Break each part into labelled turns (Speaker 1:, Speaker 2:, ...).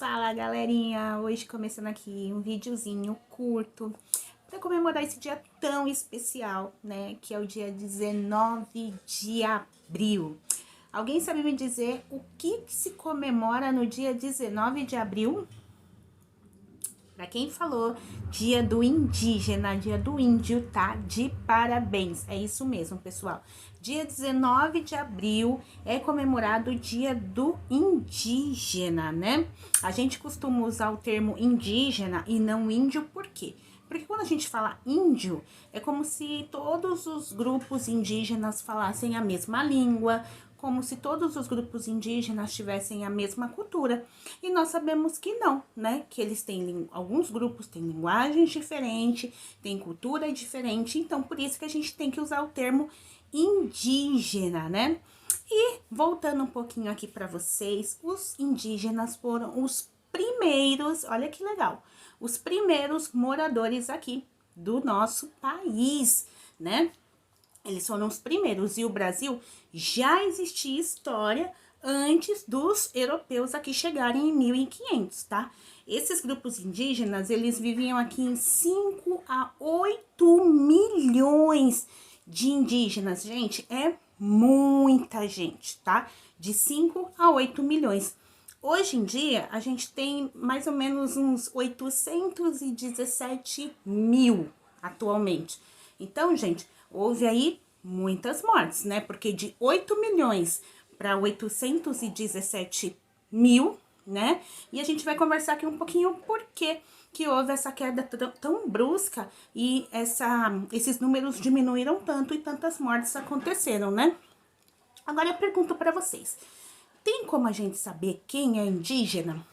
Speaker 1: Fala galerinha, hoje começando aqui um videozinho curto para comemorar esse dia tão especial, né, que é o dia 19 de abril. Alguém sabe me dizer o que se comemora no dia 19 de abril? Pra quem falou, dia do indígena, dia do índio, tá? De parabéns. É isso mesmo, pessoal. Dia 19 de abril é comemorado o dia do indígena, né? A gente costuma usar o termo indígena e não índio, por quê? Porque quando a gente fala índio, é como se todos os grupos indígenas falassem a mesma língua, como se todos os grupos indígenas tivessem a mesma cultura. E nós sabemos que não, né? Que eles têm, alguns grupos têm linguagens diferentes, têm cultura diferente, então por isso que a gente tem que usar o termo indígena, né? E voltando um pouquinho aqui para vocês, os indígenas foram os primeiros, olha que legal, os primeiros moradores aqui do nosso país, né? Eles foram os primeiros e o Brasil já existia história antes dos europeus aqui chegarem em 1500, tá? Esses grupos indígenas, eles viviam aqui em 5 a 8 milhões de indígenas. Gente, é muita gente, tá? De 5 a 8 milhões. Hoje em dia, a gente tem mais ou menos uns 817 mil atualmente. Então, gente, houve aí muitas mortes, né? Porque de 8 milhões para 817 mil, né? E a gente vai conversar aqui um pouquinho por que houve essa queda tão brusca e esses números diminuíram tanto e tantas mortes aconteceram, né? Agora eu pergunto para vocês, tem como a gente saber quem é indígena?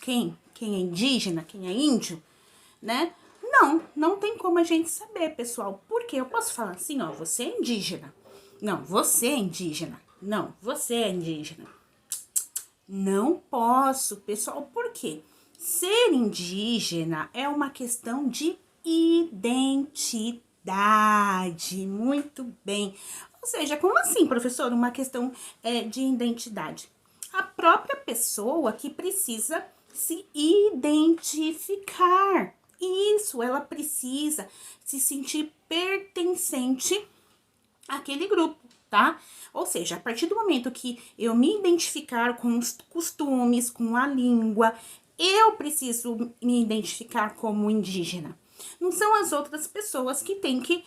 Speaker 1: Quem é indígena? Quem é índio? Né? Não tem como a gente saber, pessoal. Porque eu posso falar assim, ó, você é indígena. Não, você é indígena. Não, você é indígena. Não posso, pessoal. Por quê? Ser indígena é uma questão de identidade. Muito bem. Ou seja, como assim, professor? Uma questão de identidade. A própria pessoa que precisa se identificar. Isso, ela precisa se sentir pertencente àquele grupo, tá? Ou seja, a partir do momento que eu me identificar com os costumes, com a língua, eu preciso me identificar como indígena. Não são as outras pessoas que têm que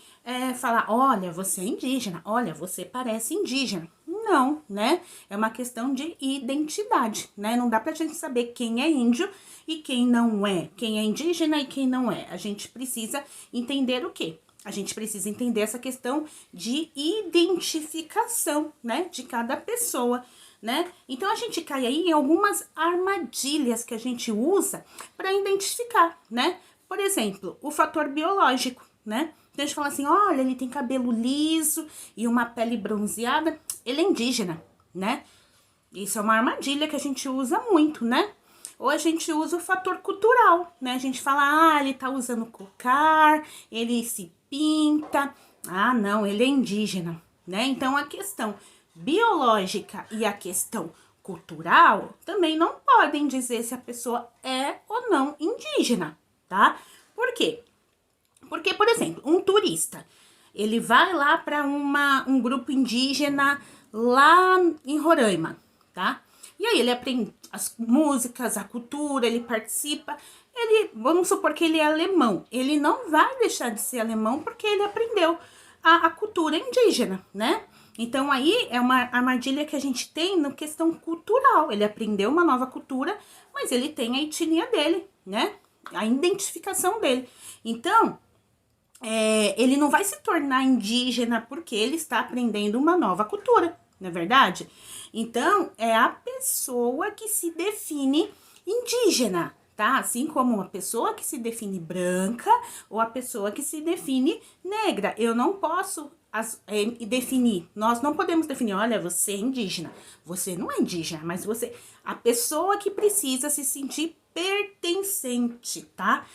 Speaker 1: falar, olha, você é indígena, olha, você parece indígena. Não, né? É uma questão de identidade, né? Não dá pra gente saber quem é índio e quem não é, quem é indígena e quem não é. A gente precisa entender o quê? A gente precisa entender essa questão de identificação, né? De cada pessoa, né? Então, a gente cai aí em algumas armadilhas que a gente usa para identificar, né? Por exemplo, o fator biológico, né? Então, a gente fala assim, olha, ele tem cabelo liso e uma pele bronzeada, ele é indígena, né? Isso é uma armadilha que a gente usa muito, né? Ou a gente usa o fator cultural, né? A gente fala, ele tá usando cocar, ele se pinta. Ah, não, ele é indígena, né? Então, a questão biológica e a questão cultural também não podem dizer se a pessoa é ou não indígena, tá? Por quê? Porque, por exemplo, um turista, ele vai lá para um grupo indígena lá em Roraima, tá? E aí ele aprende as músicas, a cultura, ele participa, vamos supor que ele é alemão, ele não vai deixar de ser alemão porque ele aprendeu a cultura indígena, né? Então aí é uma armadilha que a gente tem na questão cultural, ele aprendeu uma nova cultura, mas ele tem a etnia dele, né? A identificação dele. Então, ele não vai se tornar indígena porque ele está aprendendo uma nova cultura, não é verdade? Então, é a pessoa que se define indígena, tá? Assim como a pessoa que se define branca ou a pessoa que se define negra. Eu não posso definir, nós não podemos definir, olha, você é indígena. Você não é indígena, mas a pessoa que precisa se sentir pertencente, tá?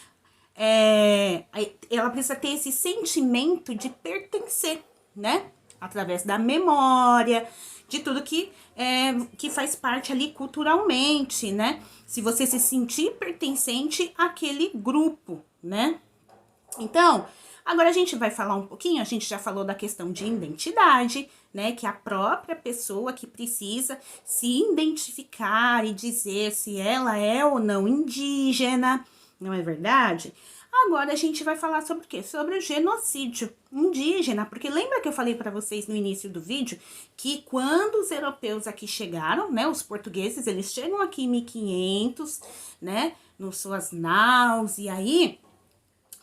Speaker 1: Ela precisa ter esse sentimento de pertencer, né? Através da memória, de tudo que faz parte ali culturalmente, né? Se você se sentir pertencente àquele grupo, né? Então, agora a gente vai falar um pouquinho, a gente já falou da questão de identidade, né? Que a própria pessoa que precisa se identificar e dizer se ela é ou não indígena, não é verdade? Agora a gente vai falar sobre o quê? Sobre o genocídio indígena, porque lembra que eu falei para vocês no início do vídeo que quando os europeus aqui chegaram, né, os portugueses, eles chegam aqui em 1500, né, nas suas naus, e aí,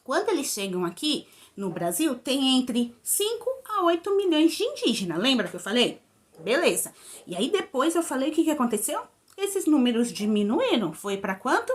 Speaker 1: quando eles chegam aqui no Brasil, tem entre 5 a 8 milhões de indígenas, lembra que eu falei? Beleza. E aí depois eu falei o que aconteceu? Esses números diminuíram, foi para quanto?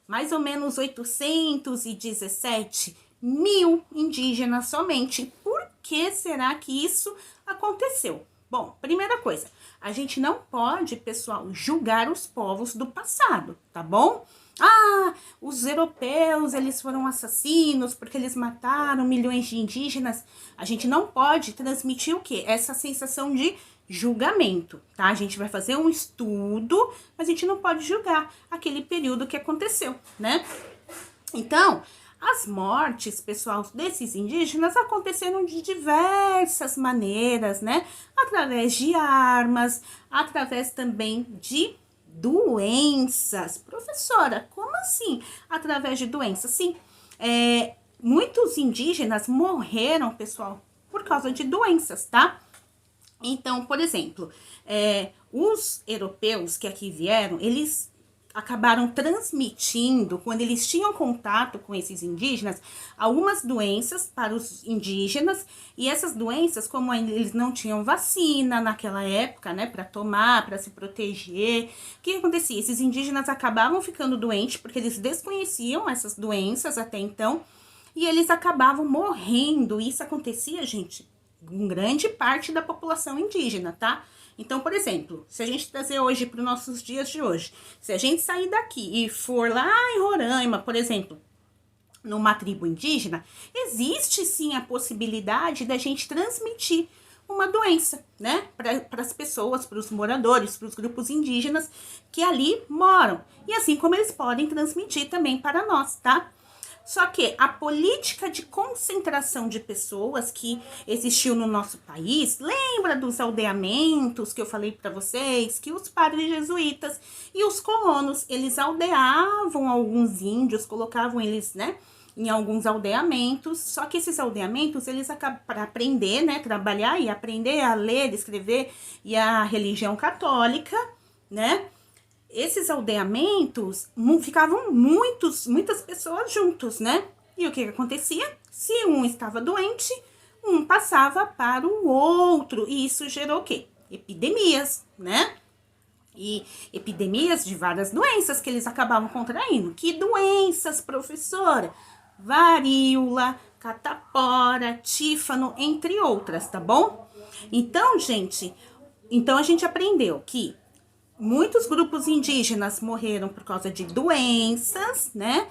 Speaker 1: Mais ou menos 817 mil indígenas somente. Por que será que isso aconteceu? Bom, primeira coisa, a gente não pode, pessoal, julgar os povos do passado, tá bom? Ah, os europeus, eles foram assassinos porque eles mataram milhões de indígenas. A gente não pode transmitir o quê? Essa sensação de julgamento, tá? A gente vai fazer um estudo, mas a gente não pode julgar aquele período que aconteceu, né? Então, as mortes, pessoal, desses indígenas aconteceram de diversas maneiras, né? Através de armas, através também de doenças. Professora, como assim? Através de doenças? Sim, muitos indígenas morreram, pessoal, por causa de doenças, tá? Então, por exemplo, os europeus que aqui vieram, eles acabaram transmitindo, quando eles tinham contato com esses indígenas, algumas doenças para os indígenas, e essas doenças, como eles não tinham vacina naquela época, né, para tomar, para se proteger, o que acontecia? Esses indígenas acabavam ficando doentes, porque eles desconheciam essas doenças até então, e eles acabavam morrendo. Isso acontecia, gente, com grande parte da população indígena, tá? Então, por exemplo, se a gente trazer hoje para os nossos dias de hoje, se a gente sair daqui e for lá em Roraima, por exemplo, numa tribo indígena, existe sim a possibilidade da gente transmitir uma doença, né, para as pessoas, para os moradores, para os grupos indígenas que ali moram. E assim como eles podem transmitir também para nós, tá? Só que a política de concentração de pessoas que existiu no nosso país, lembra dos aldeamentos que eu falei para vocês, que os padres jesuítas e os colonos, eles aldeavam alguns índios, colocavam eles, né, em alguns aldeamentos, só que esses aldeamentos, eles acabam para aprender, né, trabalhar e aprender a ler, escrever e a religião católica, né, esses aldeamentos ficavam muitas pessoas juntos, né? E o que acontecia? Se um estava doente, um passava para o outro. E isso gerou o quê? Epidemias, né? E epidemias de várias doenças que eles acabavam contraindo. Que doenças, professora? Varíola, catapora, tífano, entre outras, tá bom? Então, gente, a gente aprendeu que muitos grupos indígenas morreram por causa de doenças, né?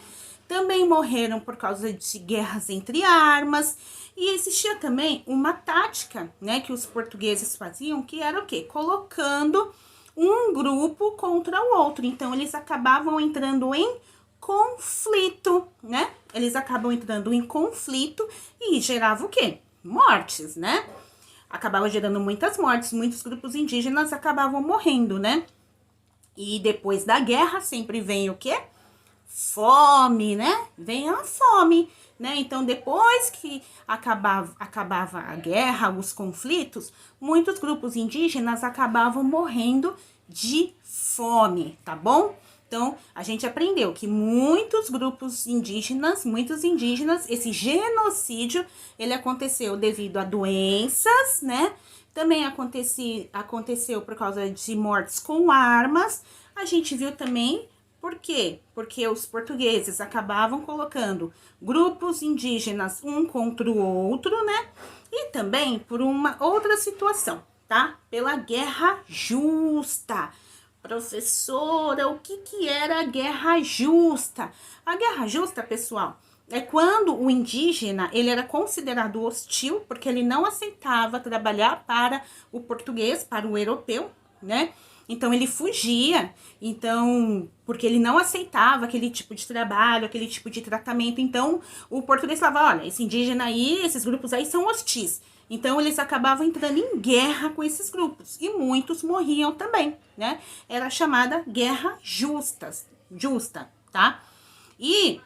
Speaker 1: Também morreram por causa de guerras entre armas. E existia também uma tática, né, que os portugueses faziam, que era o quê? Colocando um grupo contra o outro. Então, eles acabavam entrando em conflito, né? Eles acabam entrando em conflito e gerava o quê? Mortes, né? Acabava gerando muitas mortes, muitos grupos indígenas acabavam morrendo, né? E depois da guerra sempre vem o quê? Fome, né? Vem a fome, né? Então, depois que acabava a guerra, os conflitos, muitos grupos indígenas acabavam morrendo de fome, tá bom? Então, a gente aprendeu que muitos indígenas, esse genocídio, ele aconteceu devido a doenças, né? Também aconteceu por causa de mortes com armas. A gente viu também, por quê? Porque os portugueses acabavam colocando grupos indígenas um contra o outro, né? E também por uma outra situação, tá? Pela guerra justa. Professora, o que era a guerra justa? A guerra justa, pessoal, é quando o indígena, ele era considerado hostil, porque ele não aceitava trabalhar para o português, para o europeu, né? Então ele fugia, então, porque ele não aceitava aquele tipo de trabalho, aquele tipo de tratamento. Então, o português falava, olha, esse indígena aí, esses grupos aí são hostis. Então, eles acabavam entrando em guerra com esses grupos. E muitos morriam também, né? Era chamada guerra justa, tá? E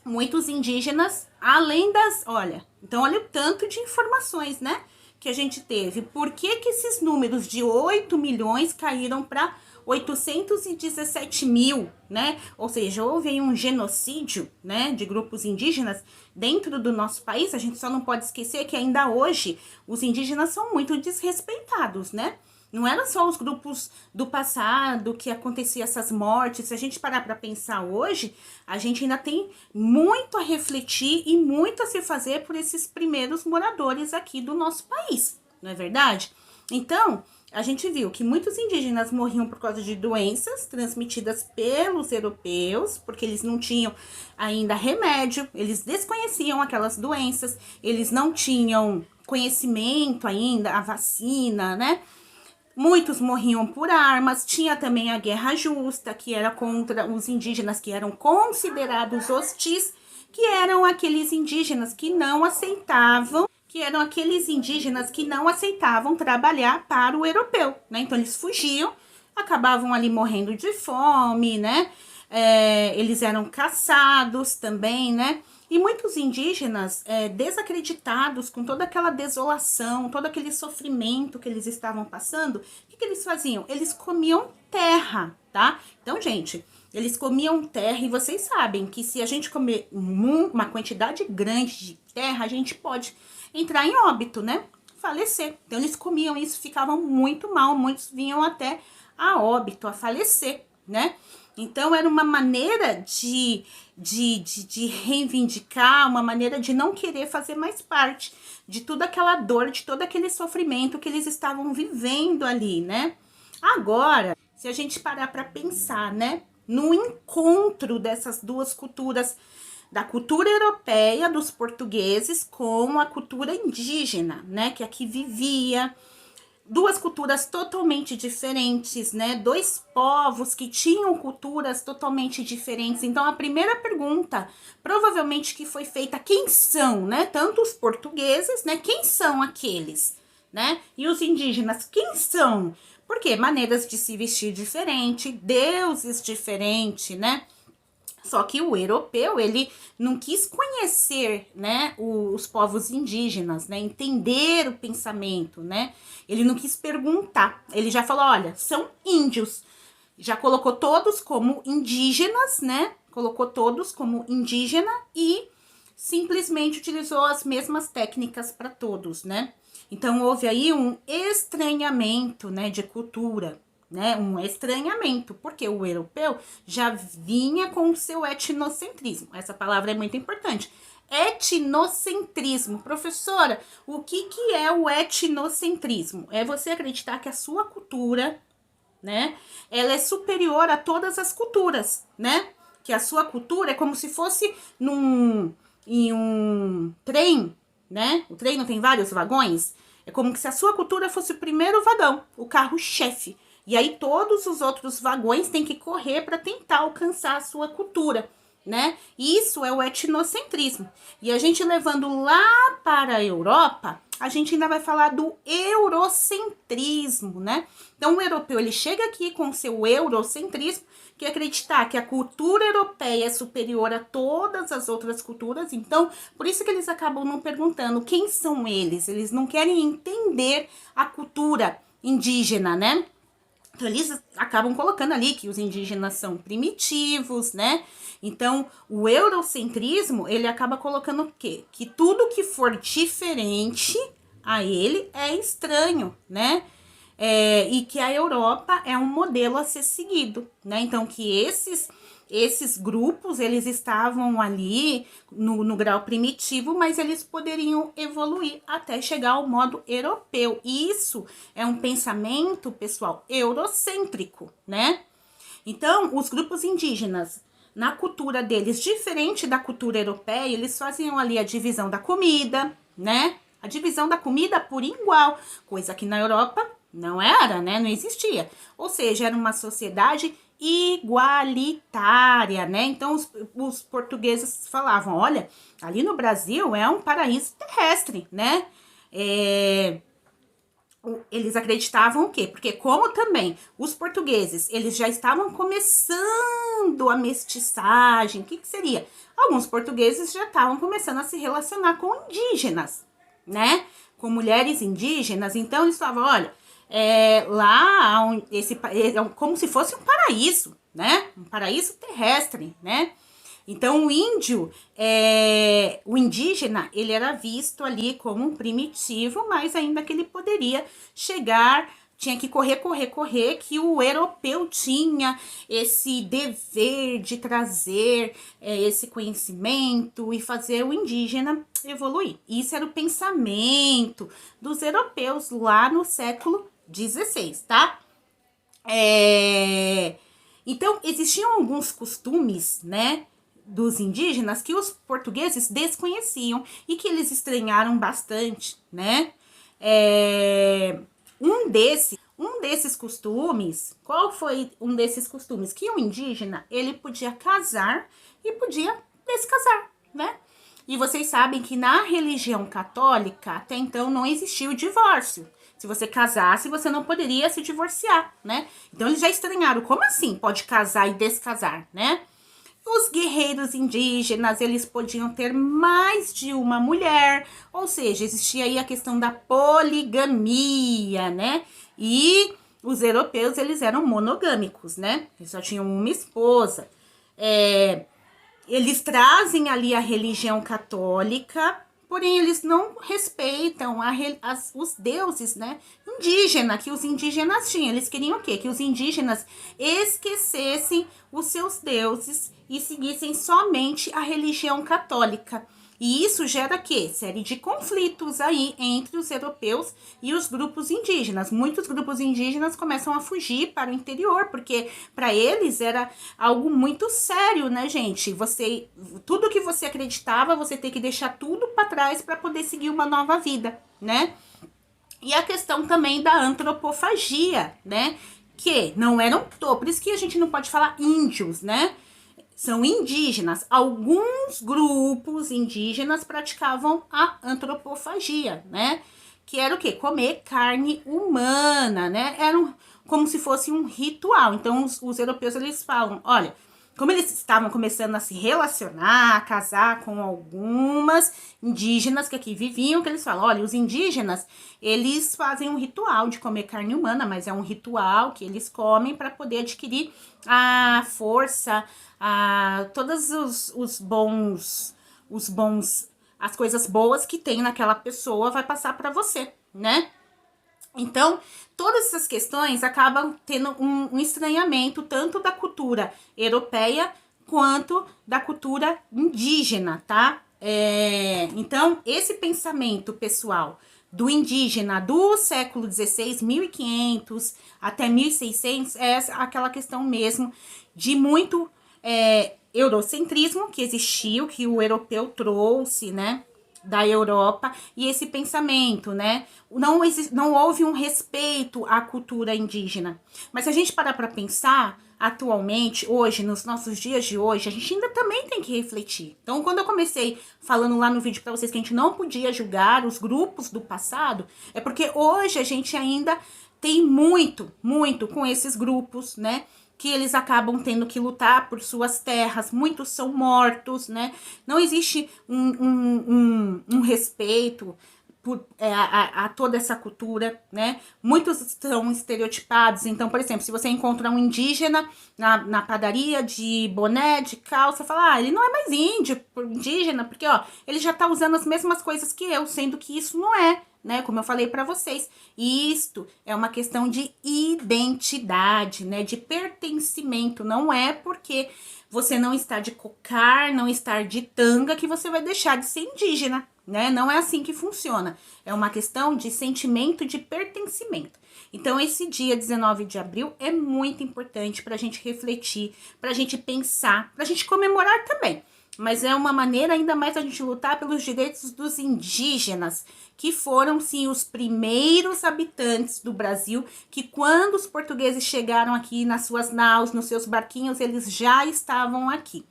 Speaker 1: muitos indígenas, além das... olha o tanto de informações, né? Que a gente teve. Por que que esses números de 8 milhões caíram para 817 mil, né? Ou seja, houve aí um genocídio, né, de grupos indígenas dentro do nosso país. A gente só não pode esquecer que ainda hoje os indígenas são muito desrespeitados, né? Não eram só os grupos do passado que acontecia essas mortes. Se a gente parar para pensar hoje, a gente ainda tem muito a refletir e muito a se fazer por esses primeiros moradores aqui do nosso país, não é verdade? Então, a gente viu que muitos indígenas morriam por causa de doenças transmitidas pelos europeus, porque eles não tinham ainda remédio, eles desconheciam aquelas doenças, eles não tinham conhecimento ainda, a vacina, né? Muitos morriam por armas, tinha também a guerra justa, que era contra os indígenas que eram considerados hostis, que eram aqueles indígenas que não aceitavam, trabalhar para o europeu, né? Então eles fugiam, acabavam ali morrendo de fome, né? Eles eram caçados também, né? E muitos indígenas, desacreditados com toda aquela desolação, todo aquele sofrimento que eles estavam passando, o que eles faziam? Eles comiam terra, tá? Então, gente, eles comiam terra e vocês sabem que se a gente comer uma quantidade grande de terra, a gente pode entrar em óbito, né? Falecer. Então, eles comiam isso, ficavam muito mal, muitos vinham até a óbito, a falecer, né? Então, era uma maneira de reivindicar, uma maneira de não querer fazer mais parte de toda aquela dor, de todo aquele sofrimento que eles estavam vivendo ali, né? Agora, se a gente parar para pensar, né, no encontro dessas duas culturas, da cultura europeia dos portugueses com a cultura indígena, né, que aqui vivia, duas culturas totalmente diferentes, né? Dois povos que tinham culturas totalmente diferentes. Então, a primeira pergunta, provavelmente que foi feita, quem são, né? Tanto os portugueses, né? Quem são aqueles, né? E os indígenas, quem são? Por quê? Maneiras de se vestir diferente, deuses diferentes, né? Só que o europeu, ele não quis conhecer, né, os povos indígenas, né, entender o pensamento, né? Ele não quis perguntar. Ele já falou, olha, são índios. Já colocou todos como indígenas, né? Colocou todos como indígena e simplesmente utilizou as mesmas técnicas para todos, né? Então houve aí um estranhamento, né, de cultura, né, um estranhamento, porque o europeu já vinha com o seu etnocentrismo. Essa palavra é muito importante. Etnocentrismo. Professora, o que é o etnocentrismo? É você acreditar que a sua cultura, né, ela é superior a todas as culturas, né? Que a sua cultura é como se fosse em um trem, né? O trem não tem vários vagões? É como se a sua cultura fosse o primeiro vagão, o carro-chefe. E aí todos os outros vagões têm que correr para tentar alcançar a sua cultura, né? Isso é o etnocentrismo. E a gente levando lá para a Europa, a gente ainda vai falar do eurocentrismo, né? Então o europeu, ele chega aqui com o seu eurocentrismo, que é acreditar que a cultura europeia é superior a todas as outras culturas. Então, por isso que eles acabam não perguntando quem são eles. Eles não querem entender a cultura indígena, né? Então, eles acabam colocando ali que os indígenas são primitivos, né? Então, o eurocentrismo, ele acaba colocando o quê? Que tudo que for diferente a ele é estranho, né? E que a Europa é um modelo a ser seguido, né? Então, que esses grupos, eles estavam ali no grau primitivo, mas eles poderiam evoluir até chegar ao modo europeu. E isso é um pensamento, pessoal, eurocêntrico, né? Então, os grupos indígenas na cultura deles, diferente da cultura europeia, eles faziam ali a divisão da comida, né? A divisão da comida por igual, coisa que na Europa não era, né? Não existia. Ou seja, era uma sociedade igualitária, né? Então, os portugueses falavam, olha, ali no Brasil é um paraíso terrestre, né? Eles acreditavam o quê? Porque como também os portugueses, eles já estavam começando a mestiçagem, o que seria? Alguns portugueses já estavam começando a se relacionar com indígenas, né? Com mulheres indígenas, então eles falavam, olha, lá, como se fosse um paraíso, né? Um paraíso terrestre, né? Então, o indígena, ele era visto ali como um primitivo, mas ainda que ele poderia chegar, tinha que correr, que o europeu tinha esse dever de trazer esse conhecimento e fazer o indígena evoluir. Isso era o pensamento dos europeus lá no século XVI, tá? Então, existiam alguns costumes, né, dos indígenas que os portugueses desconheciam e que eles estranharam bastante, né? Um desses costumes, qual foi um desses costumes? Que o indígena, ele podia casar e podia descasar, né? E vocês sabem que na religião católica, até então, não existia o divórcio. Se você casasse, você não poderia se divorciar, né? Então, eles já estranharam. Como assim pode casar e descasar, né? Os guerreiros indígenas, eles podiam ter mais de uma mulher, ou seja, existia aí a questão da poligamia, né? E os europeus, eles eram monogâmicos, né? Eles só tinham uma esposa. Eles trazem ali a religião católica, porém eles não respeitam os deuses, né, indígena, que os indígenas tinham. Eles queriam o quê? Que os indígenas esquecessem os seus deuses e seguissem somente a religião católica. E isso gera quê? Série de conflitos aí entre os europeus e os grupos indígenas. Muitos grupos indígenas começam a fugir para o interior, porque para eles era algo muito sério, né, gente? Tudo que você acreditava, você tem que deixar tudo para trás para poder seguir uma nova vida, né? E a questão também da antropofagia, né? Que não eram todos, por isso que a gente não pode falar índios, né? São indígenas. Alguns grupos indígenas praticavam a antropofagia, né? Que era o quê? Comer carne humana, né? Era como se fosse um ritual. Então, os europeus, eles falam, olha, como eles estavam começando a se relacionar, a casar com algumas indígenas que aqui viviam, que eles falam, olha, os indígenas, eles fazem um ritual de comer carne humana, mas é um ritual que eles comem para poder adquirir a força, todos os bons, as coisas boas que tem naquela pessoa vai passar para você, né? Então, todas essas questões acabam tendo um estranhamento tanto da cultura europeia quanto da cultura indígena, tá? Então, esse pensamento pessoal do indígena do século XVI, 1500 até 1600, é aquela questão mesmo de muito eurocentrismo que existiu, que o europeu trouxe, né, da Europa, e esse pensamento, né, não houve um respeito à cultura indígena. Mas se a gente parar para pensar, atualmente, hoje, nos nossos dias de hoje, a gente ainda também tem que refletir. Então, quando eu comecei falando lá no vídeo para vocês que a gente não podia julgar os grupos do passado, é porque hoje a gente ainda tem muito com esses grupos, né, que eles acabam tendo que lutar por suas terras, muitos são mortos, né? Não existe um respeito a toda essa cultura, né? Muitos estão estereotipados. Então, por exemplo, se você encontra um indígena na padaria de boné, de calça, fala, ele não é mais indígena, porque, ó, ele já tá usando as mesmas coisas que eu, sendo que isso não é, né? Como eu falei para vocês, isto é uma questão de identidade, né? De pertencimento. Não é porque você não está de cocar, não estar de tanga, que você vai deixar de ser indígena, né? Não é assim que funciona. É uma questão de sentimento de pertencimento. Então, esse dia 19 de abril é muito importante para a gente refletir, para a gente pensar, para a gente comemorar também. Mas é uma maneira ainda mais a gente lutar pelos direitos dos indígenas, que foram, sim, os primeiros habitantes do Brasil, que quando os portugueses chegaram aqui nas suas naus, nos seus barquinhos, eles já estavam aqui,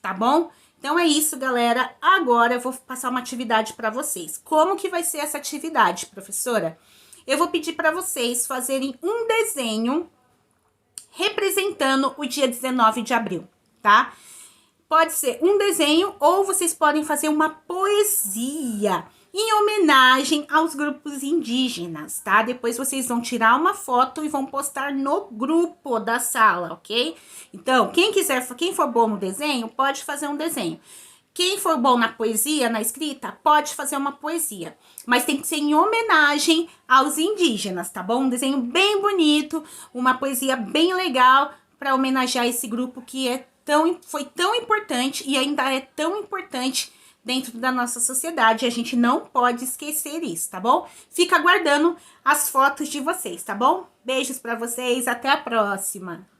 Speaker 1: tá bom? Então é isso, galera. Agora eu vou passar uma atividade para vocês. Como que vai ser essa atividade, professora? Eu vou pedir para vocês fazerem um desenho representando o dia 19 de abril, tá? Pode ser um desenho ou vocês podem fazer uma poesia em homenagem aos grupos indígenas, tá? Depois vocês vão tirar uma foto e vão postar no grupo da sala, ok? Então, quem for bom no desenho, pode fazer um desenho. Quem for bom na poesia, na escrita, pode fazer uma poesia. Mas tem que ser em homenagem aos indígenas, tá bom? Um desenho bem bonito, uma poesia bem legal para homenagear esse grupo que foi tão importante e ainda é tão importante dentro da nossa sociedade. A gente não pode esquecer isso, tá bom? Fica aguardando as fotos de vocês, tá bom? Beijos para vocês, até a próxima!